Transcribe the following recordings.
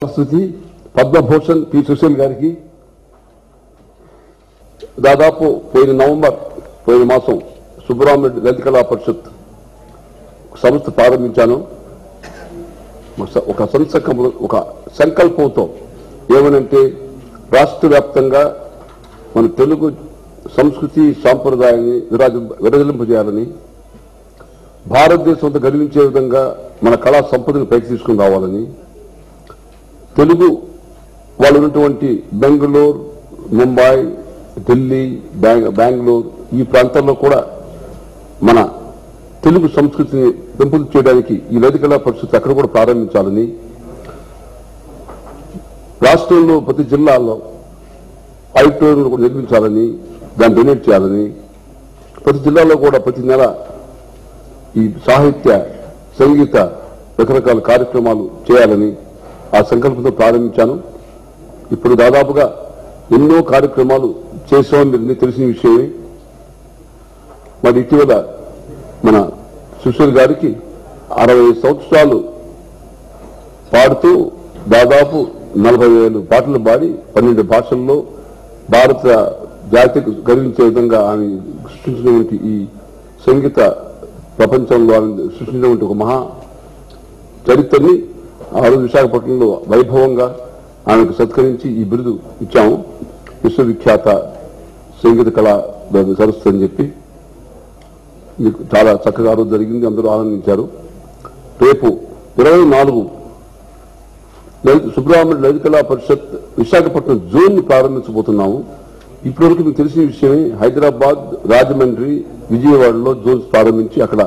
స్థుతి పద్మభూషణ్ పి సుశీల్ గారికి దాదాపు పోయిన మాసం సుబ్రహ్మణ్య లలిత కళా పరిషత్ సంస్థ ప్రారంభించాను. ఒక సంకల్పంతో ఏమనంటే రాష్ట్ర వ్యాప్తంగా మన తెలుగు సంస్కృతి సాంప్రదాయాన్ని విరజింపజేయాలని, భారతదేశంతో గర్వించే విధంగా మన కళా సంపదను పైకి తీసుకుని రావాలని, తెలుగు వాళ్ళు ఉన్నటువంటి బెంగళూరు, ముంబై, ఢిల్లీ, బెంగళూరు ఈ ప్రాంతాల్లో కూడా మన తెలుగు సంస్కృతిని పెంపుదల చేయడానికి ఈ లలిత కళా పరిషత్ అక్కడ కూడా ప్రారంభించాలని, రాష్ట్రంలో ప్రతి జిల్లాలో ఆడిటోరియంలు కూడా నిర్మించాలని, దాన్ని డొనేట్ చేయాలని, ప్రతి జిల్లాలో కూడా ప్రతి నెల ఈ సాహిత్య సంగీత రకరకాల కార్యక్రమాలు చేయాలని ఆ సంకల్పంతో ప్రారంభించాను. ఇప్పుడు దాదాపుగా ఎన్నో కార్యక్రమాలు చేసామని మీకు తెలిసిన విషయమే. మరి ఇటీవల మన సుశీల్ గారికి 60 సంవత్సరాలు పాడుతూ దాదాపు 40,000 పాటలు పాడి 12 భాషల్లో భారత జాతికి గర్వించే విధంగా ఆమె సృష్టించినటువంటి ఈ సంగీత ప్రపంచంలో ఆమె సృష్టించినటువంటి ఒక మహా చరిత్రని ఆ రోజు విశాఖపట్నంలో వైభవంగా ఆమెకు సత్కరించి ఈ బిరుదు ఇచ్చాము. విశ్వవిఖ్యాత సంగీత కళా సరస్సు అని చెప్పి మీకు చాలా చక్కగా ఆ రోజు జరిగింది, అందరూ ఆనందించారు. రేపు 24 సుబ్రహ్మణ్య లలిత కళా పరిషత్ విశాఖపట్నం జోన్ ని ప్రారంభించబోతున్నాము. ఇప్పటివరకు మీకు తెలిసిన విషయమే. హైదరాబాద్, రాజమండ్రి, విజయవాడలో జోన్స్ ప్రారంభించి అక్కడ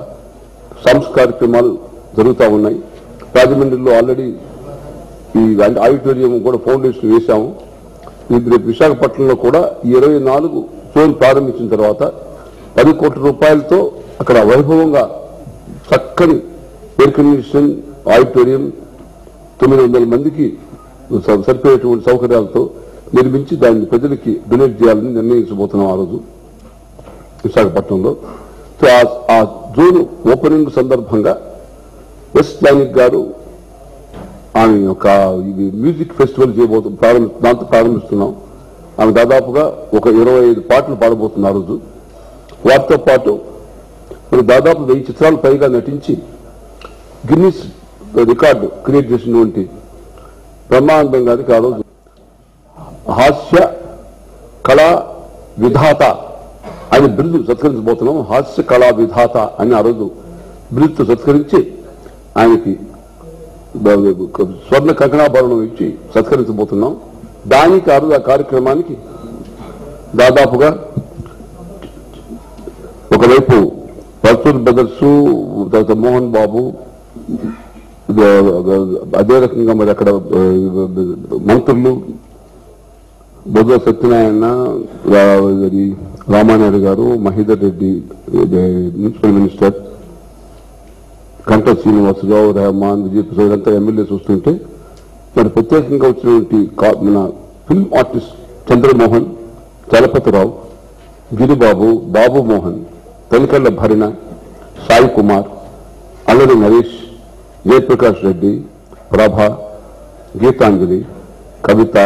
సాంస్కృతిక కార్యక్రమాలు జరుగుతూ ఉన్నాయి. రాజమండ్రిలో ఆల్రెడీ ఈ ఆడిటోరియం కూడా ఫౌండేషన్ వేశాము. రేపు విశాఖపట్నంలో కూడా ఈ 24 జోన్ ప్రారంభించిన తర్వాత 10 కోట్ల రూపాయలతో అక్కడ వైభవంగా చక్కని ఎయిర్ కండిషన్ ఆడిటోరియం 900 మందికి సరిపోయేటువంటి సౌకర్యాలతో నిర్మించి దాన్ని ప్రజలకి డొనేట్ చేయాలని నిర్ణయించబోతున్నాం ఆ రోజు విశాఖపట్నంలో. ఆ జోన్ ఓపెనింగ్ సందర్భంగా ఎస్ జానకి గారు ఆమె ఒక ఇది మ్యూజిక్ ఫెస్టివల్ దాంతో ప్రారంభిస్తున్నాం. ఆమె దాదాపుగా ఒక 25 పాటలు పాడబోతున్నారు ఆ రోజు. వాటితో పాటు మరి దాదాపు 1000 చిత్రాలు పైగా నటించి గిన్నిస్ రికార్డు క్రియేట్ చేసినటువంటి బ్రహ్మానందం గారికి ఆ రోజు హాస్య కళా విధాత అని బిరుదు సత్కరించబోతున్నాం. హాస్య కళా విధాత అని ఆ రోజు బిరుదుతో సత్కరించి ఆయనకి స్వర్ణ కంకణాభరణం ఇచ్చి సత్కరించబోతున్నాం. దానికి ఆ రోజు ఆ కార్యక్రమానికి దాదాపుగా ఒకవైపు పర్సూర్ బ్రదర్స్, తర్వాత మోహన్ బాబు, అదే రకంగా మరి అక్కడ మంత్రులు బొద్ద సత్యనారాయణ, రామానాయుడు గారు, మహేందర్ రెడ్డి మున్సిపల్ మినిస్టర్, కంట శ్రీనివాసరావు, రెహమాన్, విజయప్రసాద్ అంతా ఎమ్మెల్యేస్ వస్తుంటే మరి ప్రత్యేకంగా వచ్చినటువంటి మన ఫిల్మ్ ఆర్టిస్ట్ చంద్రమోహన్, చలపతిరావు, గిరిబాబు, బాబు మోహన్, తనికళ్ల భరిణ, సాయి కుమార్, అల్లరి నరేష్, జయప్రకాష్ రెడ్డి, ప్రభ, గీతాంజలి, కవిత,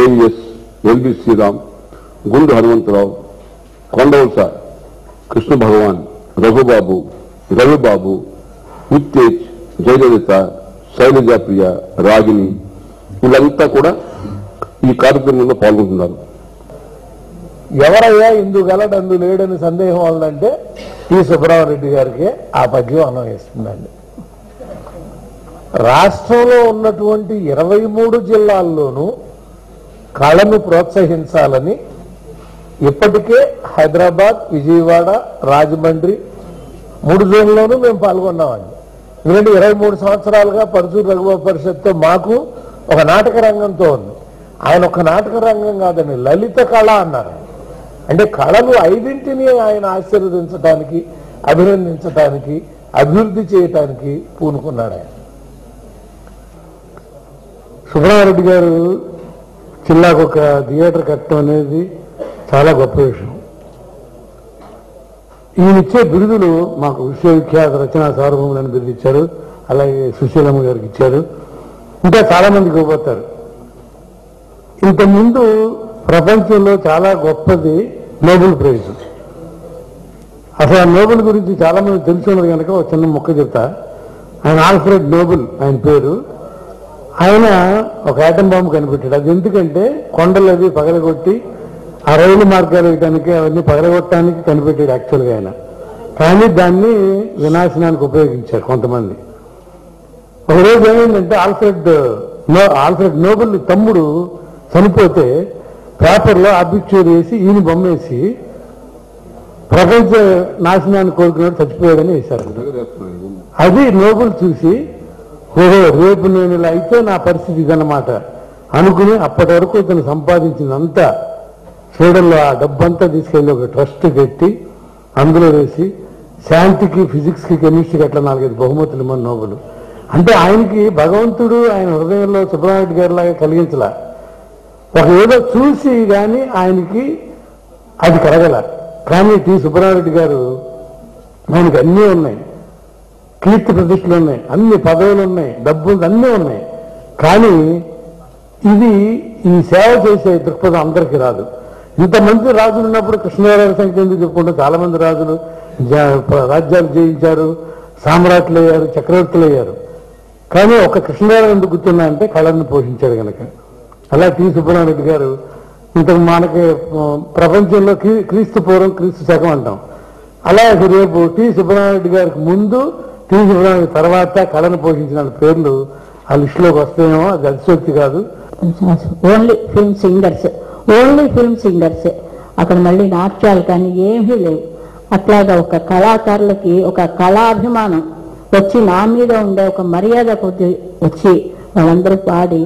ఏవిఎస్, ఎల్బి శ్రీరామ్, గుండు హనుమంతరావు, కొండవలస కృష్ణ భగవాన్, రఘుబాబు, రవిబాబు, ఉత్తేజ్, జయలలిత, శైలజాప్రియ, రాగిణి వీళ్ళంతా కూడా ఈ కార్యక్రమంలో పాల్గొంటున్నారు. ఎవరయ్యా ఇందుగలడందు లేడని సందేహం వల్లంటే టి సుబ్రహ్మణ్యరెడ్డి గారికి ఆ పద్యం అన్వయిస్తుందండి. రాష్ట్రంలో ఉన్నటువంటి 23 జిల్లాల్లోనూ కళను ప్రోత్సహించాలని ఇప్పటికే హైదరాబాద్, విజయవాడ, రాజమండ్రి 3 జోన్లోనూ మేము పాల్గొన్నామండి. ఎందుకంటే 23 సంవత్సరాలుగా పరుచూరు రఘుబాబు పరిషత్తో మాకు ఒక నాటక రంగంతో ఉంది. ఆయన ఒక నాటక రంగం కాదండి, లలిత కళ అన్నారు. అంటే కళలు 5ంటిని ఆయన ఆశీర్వదించడానికి, అభినందించడానికి, అభివృద్ధి చేయటానికి పూనుకున్నాడు ఆయన. సుబ్రహ్మణ్యరెడ్డి గారు జిల్లాకు ఒక థియేటర్ కట్టడం అనేది చాలా గొప్ప విషయం. ఈయనిచ్చే బిరుదులు మాకు విశ్వవిఖ్యాత రచనా సార్వభౌములను బిరుదు ఇచ్చారు, అలాగే సుశీలమ్మ గారికి ఇచ్చారు. ఇంకా చాలా మందికి ఇవ్వబోతారు. ఇంతకుముందు ప్రపంచంలో చాలా గొప్పది నోబెల్ ప్రైజ్. అసలు ఆ నోబెల్ గురించి చాలా మంది తెలుసుకున్నది కనుక ఒక చిన్న మొక్క చెప్తా. ఆయన ఆల్ఫ్రెడ్ నోబెల్ ఆయన పేరు. ఆయన ఒక ఆటం బాంబు కనిపెట్టాడు. అది ఎందుకంటే కొండలు అవి పగలగొట్టి ఆ రైలు మార్గాలు వేయడానికి అవన్నీ పగలగొట్టడానికి కనిపెట్టాడు యాక్చువల్గా ఆయన. కానీ దాన్ని వినాశనానికి ఉపయోగించారు కొంతమంది. ఒకరోజు ఏమైందంటే ఆల్ఫ్రెడ్ నోబెల్ తమ్ముడు చనిపోతే పేపర్లో అభిచ్యూర్ వేసి ఈయన బొమ్మ వేసి ప్రపంచ నాశనాన్ని కోరుకున్నాడు చచ్చిపోయాడని వేశారు. అది నోబెల్ చూసి ఓహో రేపు నేను ఇలా అయితే నా పరిస్థితి ఇదన్నమాట అనుకుని అప్పటి వరకు ఇతను సంపాదించిందంతా స్వీడన్లో ఆ డబ్బంతా తీసుకెళ్లి ఒక ట్రస్ట్ పెట్టి అందులో వేసి శాంతికి, ఫిజిక్స్కి, కెమిస్ట్రీకి అట్లా 4-5 బహుమతులు ఇమ్మని నోబెల్. అంటే ఆయనకి భగవంతుడు ఆయన హృదయంలో సుబ్రహ్మణ్య గారి లాగా కలిగించలా. ఒక ఏదో చూసి కానీ ఆయనకి అది కలగల. కానీ టి సుబ్రహ్మణ్య గారు ఆయనకి అన్నీ ఉన్నాయి, కీర్తి ప్రతిష్టలు ఉన్నాయి, అన్ని పదవులు ఉన్నాయి, డబ్బులు అన్నీ ఉన్నాయి. కానీ ఇది ఈ సేవ చేసే దృక్పథం అందరికీ రాదు. ఇంతమంది రాజులు ఉన్నప్పుడు కృష్ణదేవరాయల సంఖ్య ఎందుకు చెప్పుకుంటే చాలా మంది రాజులు రాజ్యాలు జయించారు, సామ్రాట్లు అయ్యారు, చక్రవర్తులు అయ్యారు. కానీ ఒక కృష్ణదేవరాయలు ఎందుకు గుర్తున్నా అంటే కళను పోషించాడు కనుక. అలా టి సుబ్రహ్మణ్య గారు ఇంతకు మనకి ప్రపంచంలో క్రీస్తు పూర్వం క్రీస్తు శకం అంటాం. అలాగే రేపు టి సుబ్రహ్మణ్య గారికి ముందు, టి సుబ్రహ్మణ్య తర్వాత కళను పోషించిన పేర్లు ఆ లిస్టులోకి వస్తాయేమో, అది అతిశక్తి కాదు. ఓన్లీ ఫిల్మ్ సింగర్స్ అక్కడ మళ్ళీ నాట్యాలు కానీ ఏమీ లేవు. అట్లాగా ఒక కళాకారులకి ఒక కళాభిమానం వచ్చి నా మీద ఉండే ఒక మర్యాద కొద్ది వచ్చి వాళ్ళందరూ పాడి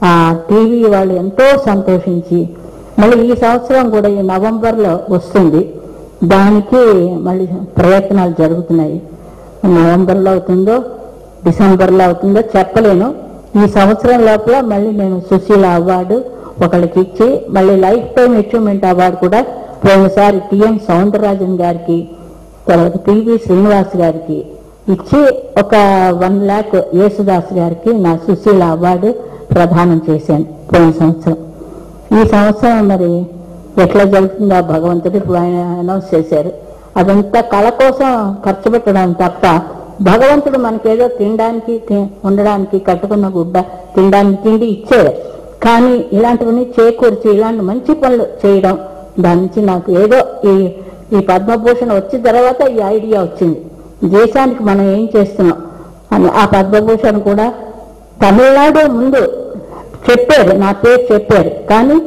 ఆ టీవీ వాళ్ళు ఎంతో సంతోషించి మళ్ళీ ఈ సంవత్సరం కూడా ఈ నవంబర్లో వస్తుంది. దానికి మళ్ళీ ప్రయత్నాలు జరుగుతున్నాయి. నవంబర్లో అవుతుందో డిసెంబర్లో అవుతుందో చెప్పలేను. ఈ సంవత్సరం లోపల మళ్ళీ నేను సుశీల అవార్డు ఒకళ్ళకి ఇచ్చి మళ్ళీ లైఫ్ టైం అచీవ్మెంట్ అవార్డు కూడా పోయినసారి టిఎం సౌందరరాజన్ గారికి, తర్వాత పివి శ్రీనివాస్ గారికి ఇచ్చి ఒక 1 lakh యేసుదాస్ గారికి నా సుశీల అవార్డు ప్రదానం చేశాను పోయిన సంవత్సరం. ఈ సంవత్సరం మరి ఎట్లా జరుగుతుందో భగవంతుడు ఇప్పుడు ఆయన అనౌన్స్ చేశారు. అదంతా కళ కోసం ఖర్చు పెట్టడం తప్ప భగవంతుడు మనకేదో తినడానికి, ఉండడానికి, కట్టుకున్న గుడ్డ, తినడానికి తిండి ఇచ్చారు. కానీ ఇలాంటివన్నీ చేకూర్చి ఇలాంటి మంచి పనులు చేయడం, దాని నుంచి నాకు ఏదో ఈ పద్మభూషణ్ వచ్చిన తర్వాత ఈ ఐడియా వచ్చింది. దేశానికి మనం ఏం చేస్తున్నాం అని. ఆ పద్మభూషణ్ కూడా తమిళనాడు ముందు చెప్పారు, నా పేరు చెప్పారు. కానీ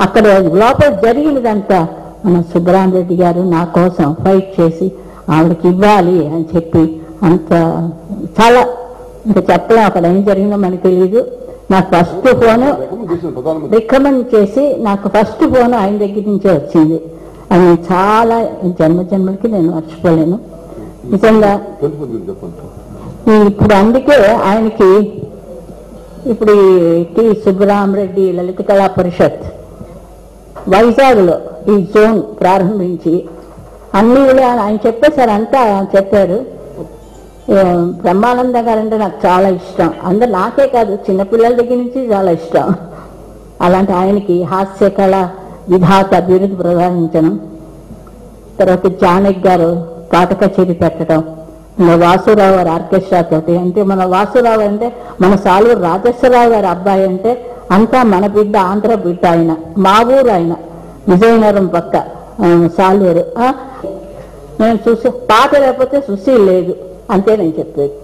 అక్కడ లోపల జరిగినదంతా మన సుబ్బరామరెడ్డి గారు నా కోసం ఫైట్ చేసి ఆవిడకి ఇవ్వాలి అని చెప్పి అంత చాలా ఇంకా చెప్పలేం. అక్కడ ఏం జరిగిందో మనకు తెలియదు. నాకు ఫస్ట్ ఫోన్ రికమెండ్ చేసి నాకు ఫస్ట్ ఫోన్ ఆయన దగ్గర నుంచే వచ్చింది. అది చాలా జన్మలకి నేను మర్చిపోలేను నిజంగా. ఇప్పుడు అందుకే ఆయనకి ఇప్పుడు టి సుబ్బరామరెడ్డి లలిత కళా పరిషత్ వైజాగ్లో ఈ జోన్ ప్రారంభించి అన్ని ఆయన చెప్పేశారు, అంతా చెప్పారు. బ్రహ్మానంద గారు అంటే నాకు చాలా ఇష్టం. అందరు నాకే కాదు చిన్నపిల్లల దగ్గర నుంచి చాలా ఇష్టం. అలాంటి ఆయనకి హాస్య కళ విధాత బిరుదు ప్రదానించడం, తర్వాత జానక్ గారు పాట కచేరీ పెట్టడం, వాసురావు గారు ఆర్కెస్ట్రా తోటి. అంటే మన వాసురావు అంటే మన సాలూరు రాజేశ్వరరావు గారి అబ్బాయి. అంటే అంతా మన బిడ్డ, ఆంధ్ర బిడ్డ. ఆయన మా ఊరు, ఆయన విజయనగరం పక్క సాలూరు. నేను చూసి పాట లేకపోతే సుశీల్ లేదు అంతే నేను చెప్పేది.